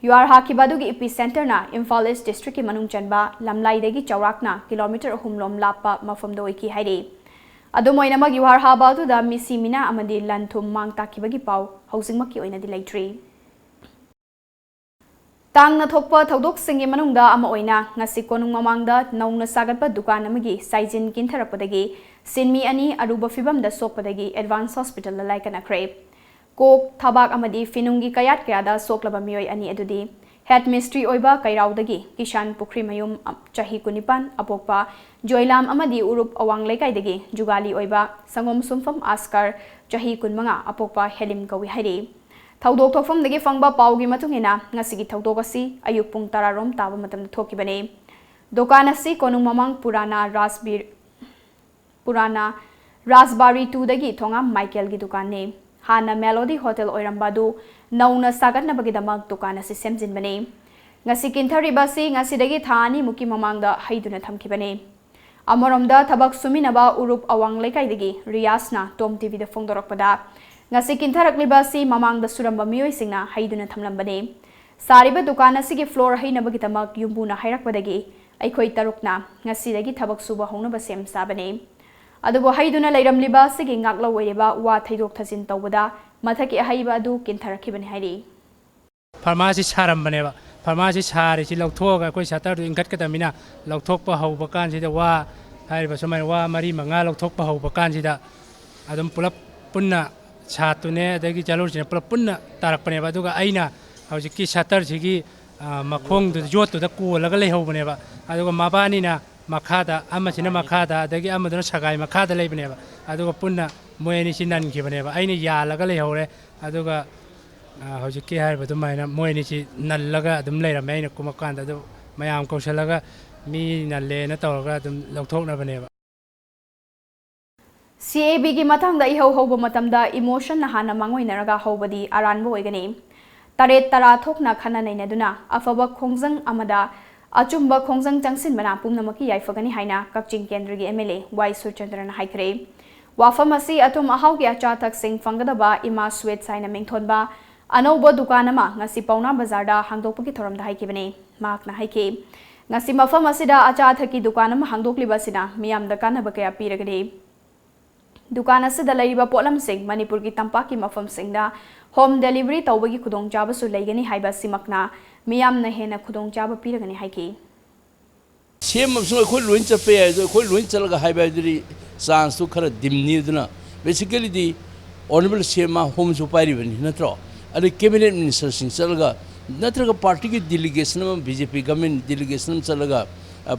yuar hakibadu gi epicenter na Imphal East district ki manung chanba lamlai degi chaurakna kilometer 3 lom lappa mafum do iki haire adu moina mag yuhar habadu da misimina amadi lanthum mang takibagi pau housing makki oina di leitri Tangna thokpa thodok singi manungda ama oina ngasi konung mamangda naungna sagatpa dukan amagi saijin kintharapadagi sinmi ani aruba fibamda sokpadagi advanced hospital la laikana kre kok thabak amadi finungi kayat kayada soklaba mioi ani adudi head mystery oiba kairaudagi kishan pukri mayum chahi kunipan apokpa joilam amadi urup awang lekaidagi jugali oiba sangom sumfam askar chahi kunmanga apokpa helim kawi hairi Thaudok thofam dagi fangba paugi matungina ngasigi thaudok asi ayuk pung 10 rom taba matamda thokibane dokan asi konung mamang purana rasbari 2 dagi thonga Michael gi dukan ne hana melody hotel oirambadu nauna sagatna bagi damak dukan asi semjin bane ngasi kinthari basi ngasi dagi thani muki mamangda haiduna thamkibane amoromda thabak suminaba urup awang lekai dagi riyasna TOMTV da phongdorokpada ngasi kintharaklibasi mamangda suramba mioi singna haiduna thamlambane sariba dukan asigi floor hainabagi tamak yumbuna hairakpadagi aikhoi tarukna ngasi dagi thabak suba hongnaba sem sabane adubo haiduna leiramliba sigi ngakla oireba wa thaidok thajin tawbada mathaki haiba adu kintharakhibane hairi pharmacy sarambaneba pharmacy sari si lauthoga koi satar ingat kadamina lauthokpa hauba kan sida wa haiba somai wa mari manga lauthokpa hauba kan sida adum pulap punna Chatune adagi jalur sina pula punna tarakpane ba aduga aina hauji satar sigi makhong du jot tu da ku laga lei hobane ba aduga mabani na makhada amasina makhada adagi amaduna sagai makhada leibane ba aduga punna moeni sinan kibane ba aina ya laga lei hore aduga hauji harba du maina moeni si nallaga adum leirame aina kumakanda adu mayam kausalaga mi nalle na tawraga adum lauthokna bane ba CAB gi matangda ihau hoba matamda emotion na hana mangoi naraga hobadi aranbo oigani taret tara thokna khana naina duna afaba khongjang amada achumba khongjang changsin bana pumnamaki yaifagani haina kakching kendra gi MLA Y Surchandra na haikre wafamasi atum ahau gi acha thak sing fangadaba ima sweet saina mengthonba anoba dukanama ngasi pauna bazar da hangdokpagi thoramda haikibani mak na haike ngasi mafamasi da acha thaki dukanama hangdoklibasina miyamda kanaba kaya piragani दुकान असिदा लैरिबा pollen Singh Manipur की तंपाकी मफम सिंहदा home delivery तौबगी खुदोंग चाबसु लैगनी हाइबा सिमकना मियामना हेना खुदोंग चाबा पिरगनी हाइकी same so खोल lion चपे है खोल lion चलगा हाइबा दिरी chance तो खरा दिमनी दुना basically the honourable सेमा होम जो पारी बनी नत्रो अरे कैबिनेट मिनिस्टर सिंह चलगा नत्रगा पार्टी की डेलीगेशन में बीजेपी गवर्नमेंट डेलीगेशन चलगा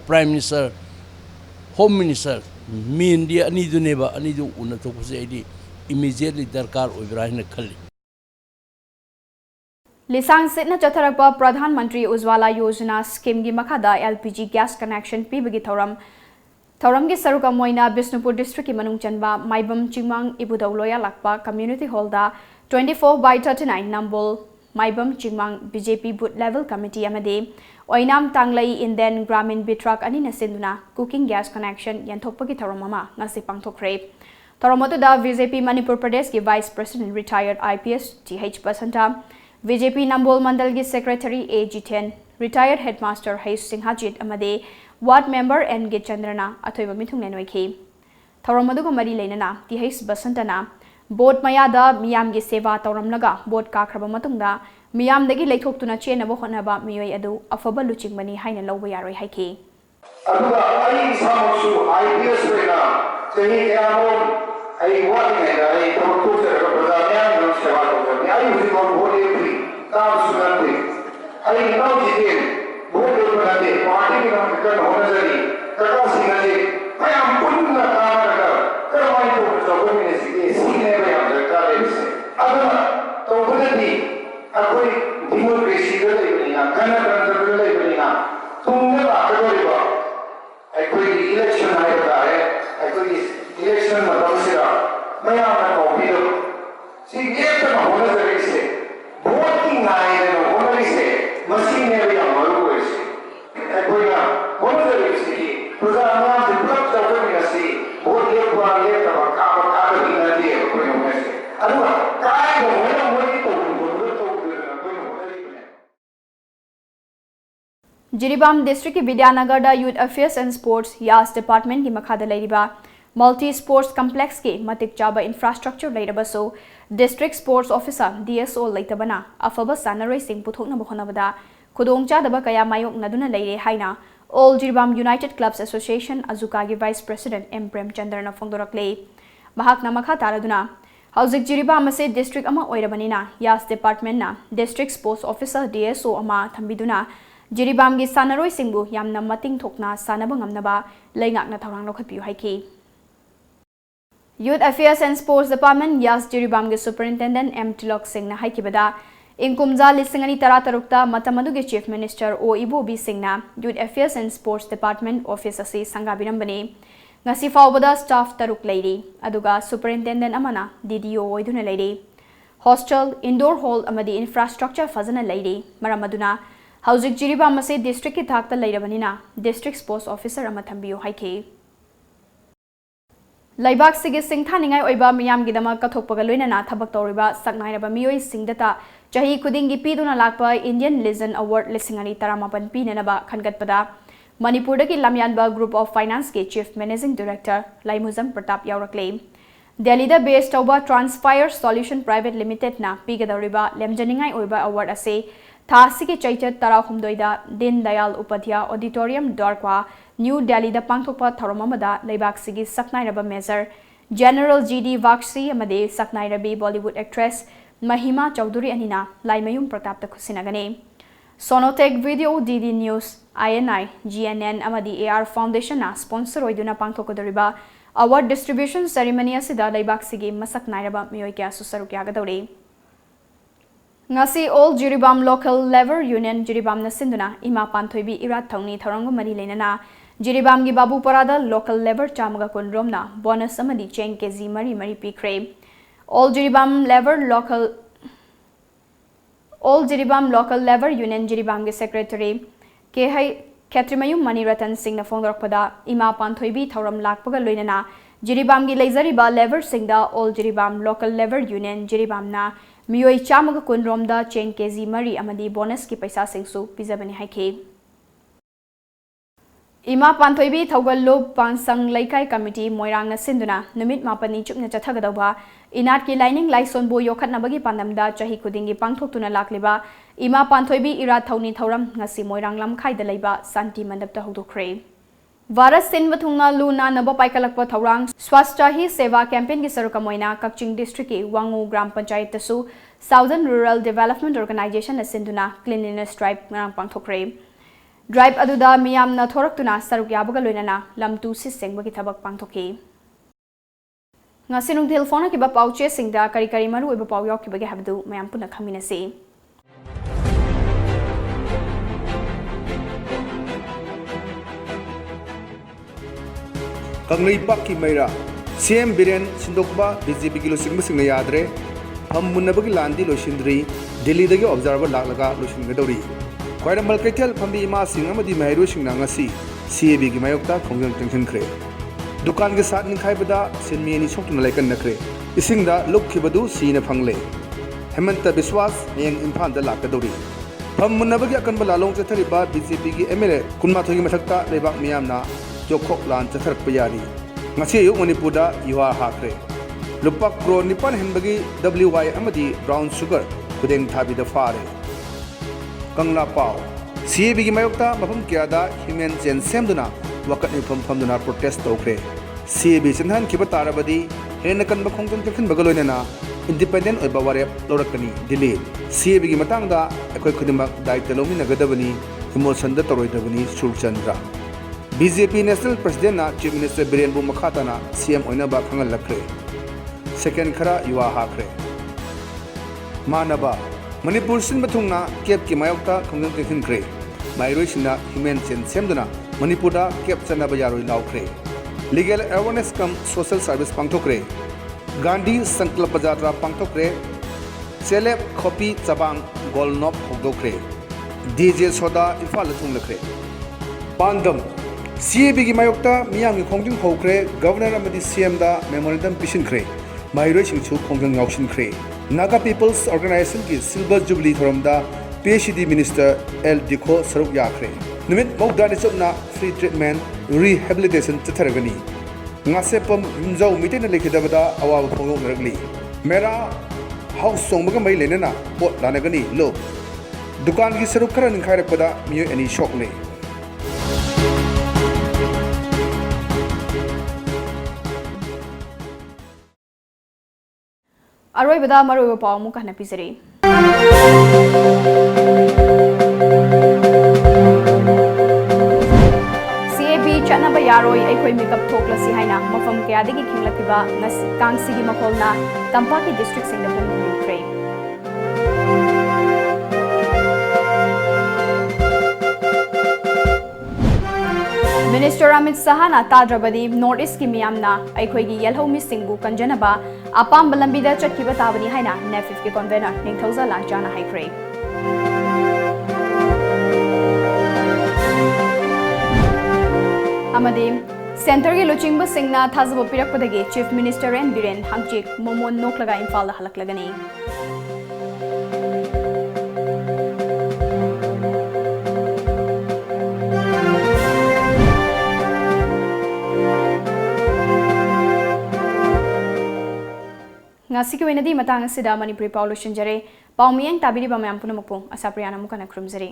प्राइम मिनिस्टर होम मिनिस्टर मी इंडिया अनि दुनेबा अनि दु उन थोपसे आइदी इमीडिएटली दरकार ओइब्राहिन खल्ली लिसांग सेना चथरपा प्रधानमंत्री उज्ज्वला योजना स्कीम की मखादा LPG गैस कनेक्शन पीबगी थौरम की सरुका मोइना बिष्णुपुर डिस्ट्रिक्ट की मनुंग चनबा माइबम चिंगमांग इबुदौ लोया लाकपा कम्युनिटी हॉल दा 24/39 Nambol Maibam Chingmang BJP booth level committee अमदे ओइनाम तांगलाई इंडेन ग्रामीण बिट्रक अनि नसिंदुना कुकिंग गैस कनेक्शन यंथोकपगी थौरममा ngasi pangthokre थौरमतुदा BJP मणिपुर प्रदेश की vice president retired IPS TH Basanta BJP Nambol Mandal की secretary A Jiten retired headmaster H Singhajit अमदे ward member N G Chandrana अथोइबा मिथुंगने नोइखि थौरमदुगा मरी लेनना TH Basantana बोट मयादा मियाम की सेवा तौरमलगा बोट काखरबा मतुंगदा मियाम दगी लेथोक्तुना चेनबा होनबा मियोय अदु अफबा लुचिंगबनी हाइना लौबा यारोय हाइखि अदुगा आई सामसु IPS रेना चही यामोन आई वाटिने आई तोकुसे प्रधानमंत्री सेवा तौरम आई हुजिकोन होले फ्री काम सुनते आई नो लेप्तन होनजरिसे भोट की नायन होनरिसे मसीने या मरुइसे अखोइना होनजरिसे प्रजा नाम से पुलप चौकनिसी भोट लेपवा लेपवा का नदी अखोइना होनसे अदुवा काय होना मोई तो जिरीबाम डिस्ट्रिक्ट की Vidyanagar youth affairs and sports यास डिपार्टमेंट की मखादा लेरिबा मल्टी स्पोर्ट्स कम्प्लेक्स के मतिक चाबा इंफ्रास्ट्रक्चर लेरबसो डिस्ट्रिक्ट स्पोर्ट्स ऑफिसर DSO लेतबना अफब सानरोइसिंग पुथोकनब होनबदा खुदोंग चादबा कया मायोकनदुना लेरे हाइना all Jiribam united clubs association अजुका की वाइस प्रेसिडेंट एम प्रेमचंद्रन फोंदोरकले महाकना मखा तारदुना हौजिक जिरीबाम से डिस्ट्रिक्ट अमा ओइरबनिना यास डिपार्टमेंट ना डिस्ट्रिक्ट स्पोर्ट्स ऑफिसर DSO अमा थंबिदुना जिरीबाम की सानरोइसिंगबु यामना मतिंग थोकना सानबा ngamnaba लेंगाकना थौरांग लौखपियु हाइखि youth affairs and sports department यास जिरीबाम के सुपरिटेंडेंट एम तिलक सिंह ना हाइकिबदा इंकुमजा लिसिंगनी तरा तरुक्ता मतमदुगे चीफ मिनिस्टर ओ इबोबी सिंह ना youth affairs and sports department office असी संगाबिरंबने ngasi faubada staff taruk leiri aduga superintendent amana DDO oiduna leiri hostel indoor hall amadi infrastructure fazana leiri maramaduna hauzik jiribam ase district ki thakta leirabanina district sports officer ama thambiyo haike laibak sige singthaningai oiba miyam gidama kathokpaga loinana thabak tawriba saknairaba miyoi singdata chahi kudingi piduna lakpa Indian Legend Award lisingani taramapan pinanaba khangatpada Manipur की लमयानबा group of finance के chief managing director Laimujam Pratap यावरकले दिल्ली दा based तौबा transpire solution private limited ना पीगदौरिबा लेमजनिंगाई ओइबा award असे थासी के चैचत 13 दा दीन दयाल उपाध्याय ऑडिटोरियम द्वारका न्यू दिल्ली दा पांगथोकपा थौरममदा लेबाक सिगी सकनाइरबा मेजर जनरल GD वाक्सी अमदे सकनाइरबी बॉलीवुड एक्ट्रेस महिमा चौधरी अनिना लाइमयुम प्रताप ता खुसिनगने Sonotek video DD news INI GNN amadi AR Foundation na sponsor oiduna pangthokodoriba award distribution ceremony asida laibak sigi masak nairaba miyoi kya susaru kya gadore ngasi all jiribam local level union jiribam na sinduna ima panthoibi irat thongni thorang mari leinana jiribam gi babu parada local level chamaga konrom na bonus amadi chain kg mari pikre all jiribam local level union jiribam gi secretary के है खेत्रिमयु मणिरतन सिंह फोंदरपदा इमा पांथोइबी थौरम लाकपगा लोइनना जिरीबाम की लेजरिबा लेवर Singh all Jiribam local लेवर union Jiribam ना मियोई चामग कुनरोम दा chain KG मरी अमदी bonus की पैसा सिंगसु पिजबनी हाइखे इमा पांथोइबी थौगल्लो पांसंग लैकाई कमिटी मोइरांग न सिंदुना नुमित मापनी चुकना चथगदौबा इनाट की लाइनिंग लाइसोनबो योखतनबगी पांदमदा चही खुदिंगी पांगथोक्तुना लाकलिबा इमा पांथोइबी इरा थौनी थौरम ngasi मोइरांग लमखाइदा लैबा शांति मंडपता हौदोखरे भारत सिनबा थुंगा लुना नब पाइकलकपा थौरांग स्वास्थ्य ही सेवा कैंपेन की सरुका मोइना कक्चिंग डिस्ट्रिक्ट के वांगू ग्राम पंचायत तसु साउदर्न रूरल डेवलपमेंट ऑर्गेनाइजेशन सिंदुना क्लीनलीनेस ड्राइव ngang पांगथोखरे ड्राइव अदुदा मियामना थोरक्तुना सरुक याबगा लोइनना लमतु सिसेंगबगी थबक पांगथोके ngasi nungthil phone ki ba pauche singda kari kari maru oiba pau yok ki bage habdu mayam puna khaminase Kanglei पाकी मैरा सीएम बिरेन सिंदोकबा बीजेपी की लोसिंग सिंग यादरे हम मुन्नबगी लांदी लोसिंद्री दिल्ली दगे ऑब्जर्वर लाखलगा लोसिंगदौरी क्वाइरमल कैथल फंबी इमा सिंग अमदी महरु सिंग नांगसी सीएबी की मायोक्ता खोंजंग टेंशनखरे दुकान के साथ निखाइबदा सिनमियनी सोक्तुन लाइकन नखरे इसिंगदा लुखिबदु सीने फंगले हेमंत विश्वास नेंग इम्फाल दा लाकदौरी हम मुन्नबगी अकनबा लालोंग चथरिबा बीजेपी की एमएलए कुनमाथोगी मथक्ता लेबाक मियामना जोखोक लान चथरक यारी मणिपुर युवा हाख्रे लुपा क्रो निपन हेनबगी WY अमदी ब्राउन शुगर खुदेंग थाबी फारे कंगला पाव CAB की मायोक्ता मफम क्यादा ह्यूमन चेन सेमदुना वकत निफम फमदुना प्रोटेस्ट तौख्रे CAB चनहन खिब तारबदी हेन कन बखोंगतन तखन बगलोइना इंडिपेंडेंट ओइबा वारेप लौरकनी दिल्ली CAB की मतंगदा अखोय खुदिमक दायित्व लौमिनगदबनी इमोशन द तरोइदबनी सुरचंद्र BJP नेशनल प्रेसिडेंट ना चीफ मिनिस्टर बिरेन बु मखाताना CM ओइनबा खंगल लखरे सेकेंड खरा युवा हाखरे मानबा मणिपुर सिन बथुंगना केप की मायोक्ता खंगन तेखिनखरे माइरोइसिना ह्यूमन चेन सेमदुना मणिपुरदा केप चनबा यारोइ लाउखरे legal awareness cum social service पांगथोखरे गांधी संकल्प जात्रा पांथोक्रे सेलेब खोपी चबांग गोलनोप होदोक्रे डीजे सोदा इम्फाल थुंगलख्रे पांदम सीएबी की मायोक्ता मियाम की खोंगजिंग होख्रे गवर्नर अमदी सीएम दा मेमोरेंडम पिसिनख्रे माइरोय सिंगछु खोंगजिंग यावसिनख्रे नागा पीपल्स ऑर्गेनाइजेशन की सिल्वर जुबली थोरमदा PhD मिनिस्टर एल दिखो सरुक याख्रे निमित मौदानि चुपना फ्री ट्रीटमेंट रिहेबिलिटेशन चथरगनी ngasepam yumjau mitena lekhidabada awaw phongok naragli mera house songbaga mai lenana pot lanagani lo dukan gi saruk khara ningkhairakpada miyo ani shock le अरोइबदा मरोइबा पाव मुका हना पिजरे CAB चनबा यारोय अखोय मेकअप थोक्लसी हाइना मफम कयादगी खिंगलकिबा कांगसिगी मखोलना तंपाकी डिस्ट्रिक्ट सिंह पुंगुख्रे मिनिस्टर अमित शाहना ताद्रबदी नॉर्थ ईस्ट की मियामना अखोयगी येलहोमी सिंगबु कंजनबा अपाम लंबीदा चटकिबा ताबनी हाइना नेफिफ के कन्वेनर निंगथौजा लांचाना हाइख्रे अमदी सेंटर के लुचिंगबा सिंगना थाजबो पिरकपदगी चीफ मिनिस्टर एन बिरेन हंगचिक मोमोन नोकलगा इम्फाल हलकलगनी ngasi ki wenadi matang sida manipuri paulo shinjare paumiyang tabiri ba mayam punamapong ASHAPRIYA na mukana krumjare